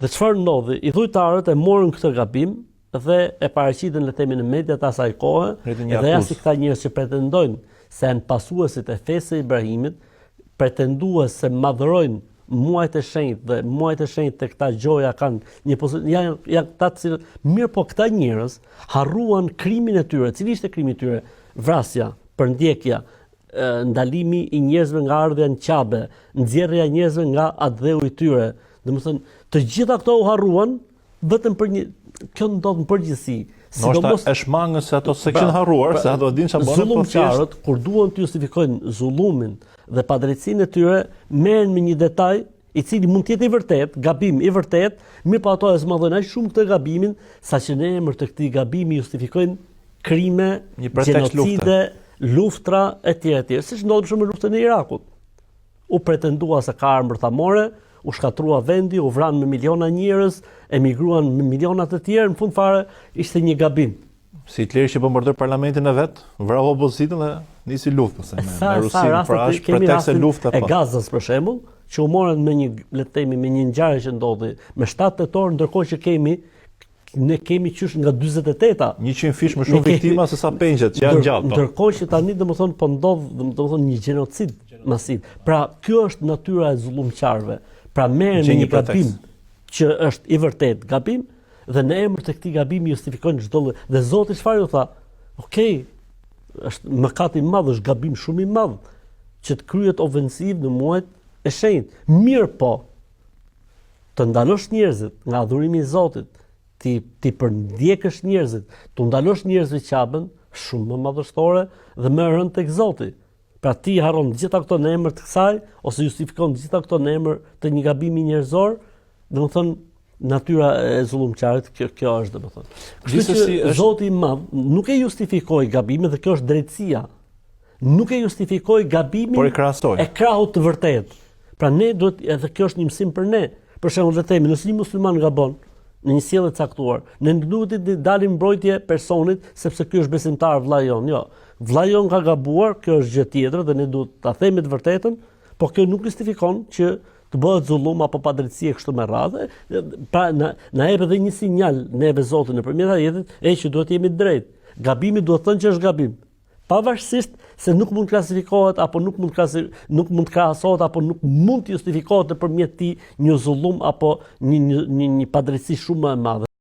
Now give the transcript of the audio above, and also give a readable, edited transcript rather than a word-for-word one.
Dhe çfarë ndodhi? I dhujtarët e morën këtë gabim dhe e paraqitën le të themi në mediat asaj kohe, dhe ja si këta njerëz që pretendojnë se janë pasuesit e fesë së Ibrahimit, pretendues se madhërojnë muajt e shenjtë dhe muajt e shenjtë të këta gjoja kanë një janë këta të cilët mirë, po këta njerëz harruan krimin e tyre. Cili ishte krimi i tyre? Vrasja, përndjekja, ndalimi i njerëzve nga ardhja në Qabe, nxjerrja e njerëzve nga atdheu i tyre. Domethënë, të gjitha këto u harruan vetëm për kjo ndodh në përgjithësi. Sidomos është mangës se ato se kishin harruar, se ato dinë çfarë bënë. Zullumçarët kur duan të justifikojnë zullumin dhe padrejtësinë e tyre, merren me një detaj i cili mund të jetë i vërtet, gabim i vërtet, mirë po ato e zmadhojnë aq shumë këtë gabimin, saqë në emër të këtij gabimi justifikojnë krime, gjenocide, luftra etj. Siç ndodhi për shembull në luftën e Irakut. U pretendua se ka armë bërthamore, u shkatrua vendi, u vranë me miliona njerëz, emigruan me miliona të tjerë, në fund fare ishte një gabim. Si Hitleri që bombardoi parlamentin e vet, vrau opozitën dhe nisi luftë me Rusinë pra është pretekst e lufta e Gazës për shembull, që u morën me një le të themi me një ngjarje që ndodhi me 7 tetor, ndërkohë që ne kemi qysh nga 48-a. 100 fish më shumë viktima se sa pengjet që janë gjatë. Ndërkohë që tani domethënë po ndodh domethënë një gjenocid masiv. Pra kjo është natyra e zullumçarëve. Pra merren me një gabim që është i vërtet gabim dhe në emër të këtij gabimi justifikojnë çdo lloj. Dhe Zoti çfarë u tha? Okej, është mëkat i madh, është gabim shumë i madh që të kryhet ofensiv në muajt e shenjtë. Mirë po, të ndalosh njerëzit nga adhurimi i Zotit, ti përndjekësh njerëzit, të ndalosh njerëzve Qabën, shumë më madhështore dhe më rënd tek Zoti. Pra ti harron gjitha këto në emër të kësaj, ose justifikon gjitha këto në emër të një gabimi njerëzor, domethënë natyra e zullumçarit kjo është domethënë. Kështu që Zoti i Madh nuk e justifikoi gabimin dhe kjo është drejtësia. Nuk e justifikoi gabimin, por e krahasoi. E krahut të vërtet. Pra ne duhet, edhe kjo është një mësim për ne. Për shembull, le të themi, nëse një musliman gabon në një sjellje të caktuar, ne duhet të dalim mbrojtje personit sepse ky është besimtar vllai jon. Jo. Vllai jon ka gabuar, kjo është gjë tjetër dhe ne duhet ta themi të vërtetën, por kjo nuk justifikon që të bëhet zullum apo padrejtësi kështu me radhë. Pra na jep edhe një sinjal neve Zotin nëpërmjet ajetit që duhet jemi të drejtë. Gabimi duhet thënë që është gabim. Pavarësisht se nuk mund klasifikohet apo nuk mund krahasohet apo nuk mund të justifikohet nëpërmjet tij një zullum apo një padrejtësi shumë më e madhe.